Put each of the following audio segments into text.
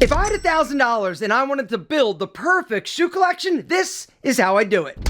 If I had $1,000 and I wanted to build the perfect shoe collection, this is how I do it.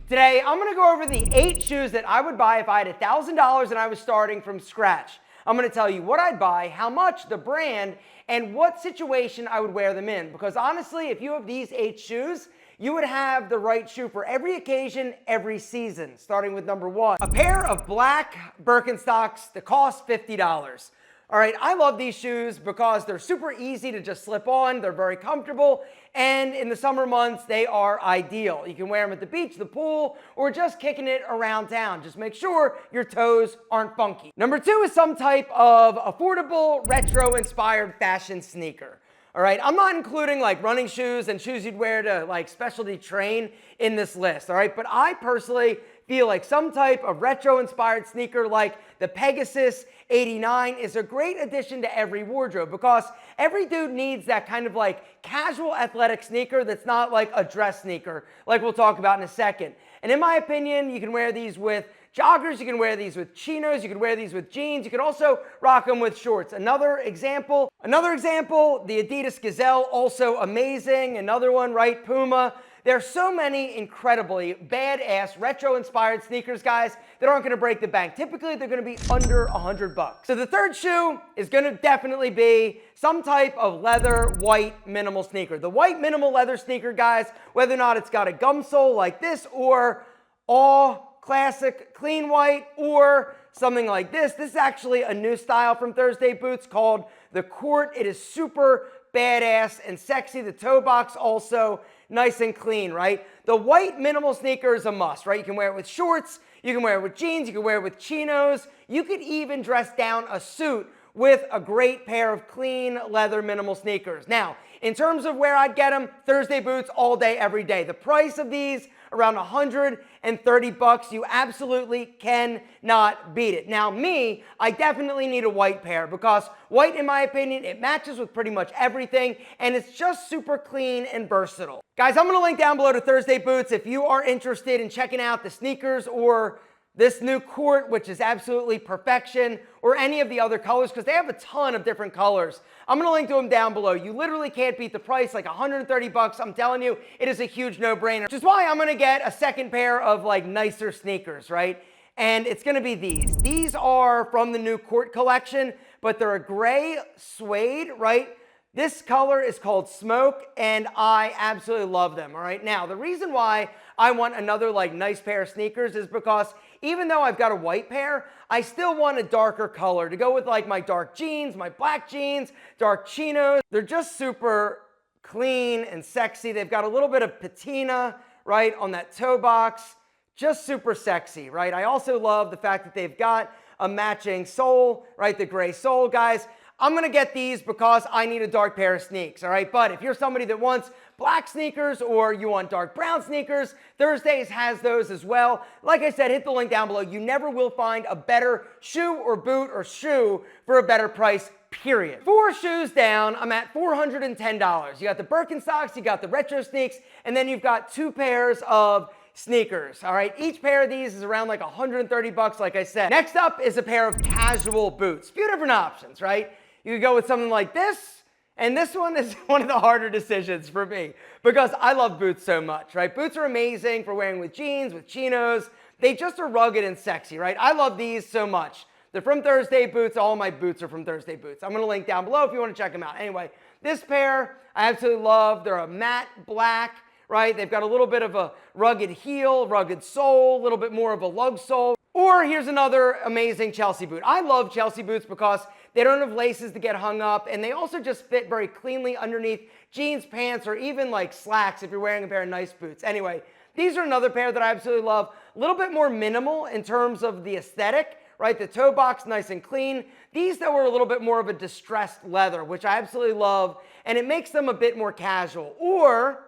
Today, I'm gonna go over the 8 shoes that I would buy if I had $1,000 and I was starting from scratch. I'm gonna tell you what I'd buy, how much, the brand, and what situation I would wear them in. Because honestly, if you have these 8 shoes, you would have the right shoe for every occasion, every season. Starting with number 1, a pair of black Birkenstocks that cost $50. All right, I love these shoes because they're super easy to just slip on, they're very comfortable, and in the summer months, they are ideal. You can wear them at the beach, the pool, or just kicking it around town. Just make sure your toes aren't funky. Number 2 is some type of affordable, retro-inspired fashion sneaker. All right, I'm not including like running shoes and shoes you'd wear to like specialty train in this list, all right? But I personally feel like some type of retro-inspired sneaker like the Pegasus 89 is a great addition to every wardrobe because every dude needs that kind of like casual athletic sneaker that's not like a dress sneaker, like we'll talk about in a second. And in my opinion, you can wear these with joggers, you can wear these with chinos, you can wear these with jeans, you can also rock them with shorts. Another example, the Adidas Gazelle, also amazing. Another one, right, Puma. There are so many incredibly badass retro-inspired sneakers, guys, that aren't gonna break the bank. Typically, they're gonna be under $100. So the third shoe is gonna definitely be some type of leather white minimal sneaker. The white minimal leather sneaker, guys, whether or not it's got a gum sole like this or all classic clean white or something like this. This is actually a new style from Thursday Boots called the Court. It is super badass and sexy. The toe box also nice and clean, right? The white minimal sneaker is a must, right? You can wear it with shorts, you can wear it with jeans, you can wear it with chinos. You could even dress down a suit with a great pair of clean leather minimal sneakers. Now, in terms of where I'd get them, Thursday Boots all day, every day. The price of these, around $130. You absolutely cannot beat it. Now me, I definitely need a white pair because white, in my opinion, it matches with pretty much everything and it's just super clean and versatile. Guys, I'm gonna link down below to Thursday Boots if you are interested in checking out the sneakers or this new Court, which is absolutely perfection, or any of the other colors, because they have a ton of different colors. I'm gonna link to them down below. You literally can't beat the price, like $130. I'm telling you, it is a huge no-brainer, which is why I'm gonna get a second pair of like nicer sneakers, right? And it's gonna be these. These are from the new Court collection, but they're a gray suede, right? This color is called Smoke, and I absolutely love them, all right? Now, the reason why I want another like nice pair of sneakers is because even though I've got a white pair, I still want a darker color to go with like my dark jeans, my black jeans, dark chinos. They're just super clean and sexy. They've got a little bit of patina, right, on that toe box. Just super sexy, right? I also love the fact that they've got a matching sole, right, the gray sole, guys. I'm gonna get these because I need a dark pair of sneaks, all right? But if you're somebody that wants black sneakers or you want dark brown sneakers, Thursdays has those as well. Like I said, hit the link down below. You never will find a better shoe or boot or shoe for a better price, period. 4 shoes down, I'm at $410. You got the Birkenstocks, you got the retro sneaks, and then you've got 2 pairs of sneakers, all right? Each pair of these is around like $130, like I said. Next up is a pair of casual boots. A few different options, right? You could go with something like this, and this one is one of the harder decisions for me because I love boots so much, right? Boots are amazing for wearing with jeans, with chinos. They just are rugged and sexy, right? I love these so much. They're from Thursday Boots. All my boots are from Thursday Boots. I'm gonna link down below if you wanna check them out. Anyway, this pair I absolutely love. They're a matte black, right? They've got a little bit of a rugged heel, rugged sole, a little bit more of a lug sole. Or here's another amazing Chelsea boot. I love Chelsea boots because they don't have laces to get hung up, and they also just fit very cleanly underneath jeans, pants, or even like slacks if you're wearing a pair of nice boots. Anyway, these are another pair that I absolutely love. A little bit more minimal in terms of the aesthetic, right? The toe box, nice and clean. These, though, are a little bit more of a distressed leather, which I absolutely love, and it makes them a bit more casual. Or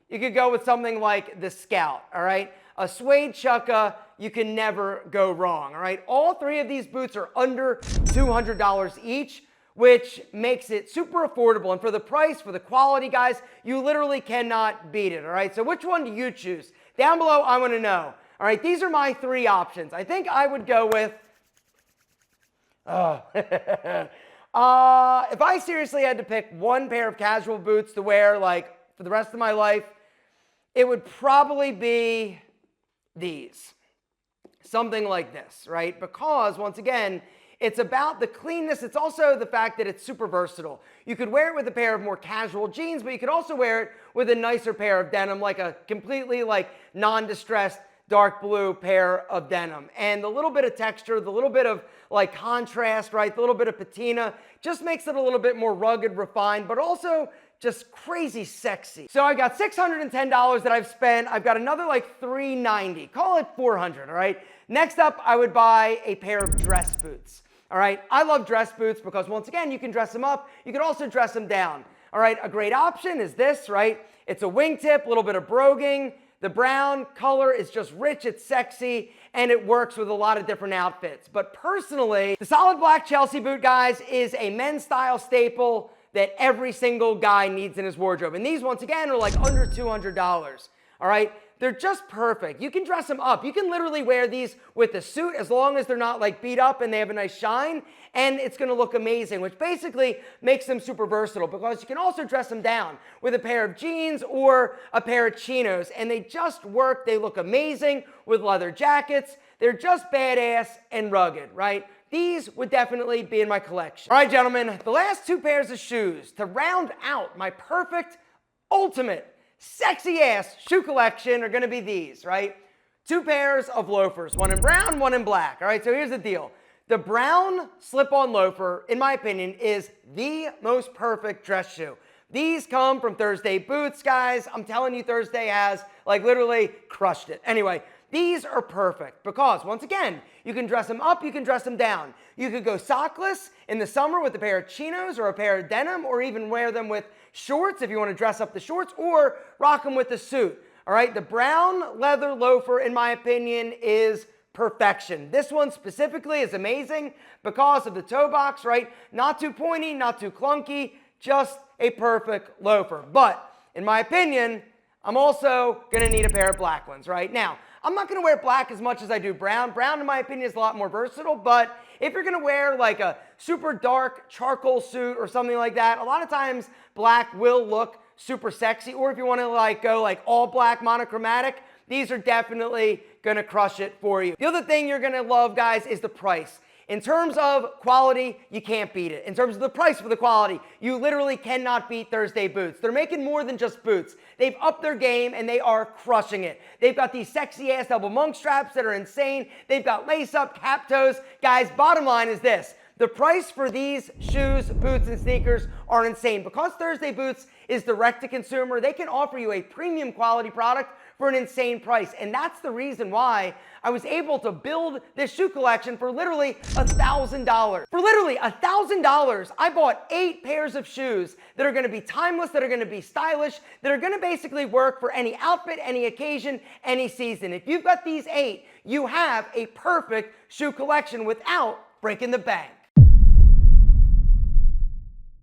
you could go with something like the Scout, all right? A suede chukka, you can never go wrong, all right? All 3 of these boots are under $200 each, which makes it super affordable. And for the price, for the quality, guys, you literally cannot beat it, all right? So which one do you choose? Down below, I want to know. All right, these are my 3 options. I think I would go with, If I seriously had to pick one pair of casual boots to wear like for the rest of my life, it would probably be these. Something like this, right? Because once again, it's about the cleanness. It's also the fact that it's super versatile. You could wear it with a pair of more casual jeans, but you could also wear it with a nicer pair of denim, like a completely like non-distressed dark blue pair of denim. And the little bit of texture, the little bit of like contrast, right? The little bit of patina just makes it a little bit more rugged, refined, but also just crazy sexy. So I got $610 that I've spent. I've got another like $390, call it $400, all right? Next up, I would buy a pair of dress boots. All right, I love dress boots because once again, you can dress them up. You can also dress them down. All right, a great option is this, right? It's a wingtip, a little bit of broguing. The brown color is just rich, it's sexy, and it works with a lot of different outfits. But personally, the solid black Chelsea boot, guys, is a men's style staple that every single guy needs in his wardrobe. And these, once again, are like under $200, all right? They're just perfect. You can dress them up. You can literally wear these with a suit as long as they're not like beat up and they have a nice shine, and it's gonna look amazing, which basically makes them super versatile because you can also dress them down with a pair of jeans or a pair of chinos, and they just work. They look amazing with leather jackets. They're just badass and rugged, right? These would definitely be in my collection. All right, gentlemen, the last two pairs of shoes to round out my perfect, ultimate, sexy ass shoe collection are gonna be these, right? Two pairs of loafers, one in brown, one in black. All right, so here's the deal. The brown slip-on loafer, in my opinion, is the most perfect dress shoe. These come from Thursday Boots, guys. I'm telling you, Thursday has like literally crushed it. Anyway, these are perfect because once again, you can dress them up, you can dress them down. You could go sockless in the summer with a pair of chinos or a pair of denim, or even wear them with shorts if you want to dress up the shorts, or rock them with a suit. All right, the brown leather loafer, in my opinion, is perfection. This one specifically is amazing because of the toe box, right? Not too pointy, not too clunky, just a perfect loafer. But in my opinion, I'm also gonna need a pair of black ones, right? Now, I'm not gonna wear black as much as I do brown. Brown, in my opinion, is a lot more versatile, but if you're gonna wear like a super dark charcoal suit or something like that, a lot of times black will look super sexy. Or if you wanna like go like all black monochromatic, these are definitely gonna crush it for you. The other thing you're gonna love, guys, is the price. In terms of quality, you can't beat it. In terms of the price for the quality, you literally cannot beat Thursday Boots. They're making more than just boots. They've upped their game and they are crushing it. They've got these sexy ass double monk straps that are insane. They've got lace up, cap toes. Guys, bottom line is this. The price for these shoes, boots, and sneakers are insane. Because Thursday Boots is direct to consumer, they can offer you a premium quality product for an insane price. And that's the reason why I was able to build this shoe collection for literally $1,000. For literally $1,000, I bought 8 pairs of shoes that are gonna be timeless, that are gonna be stylish, that are gonna basically work for any outfit, any occasion, any season. If you've got these 8, you have a perfect shoe collection without breaking the bank.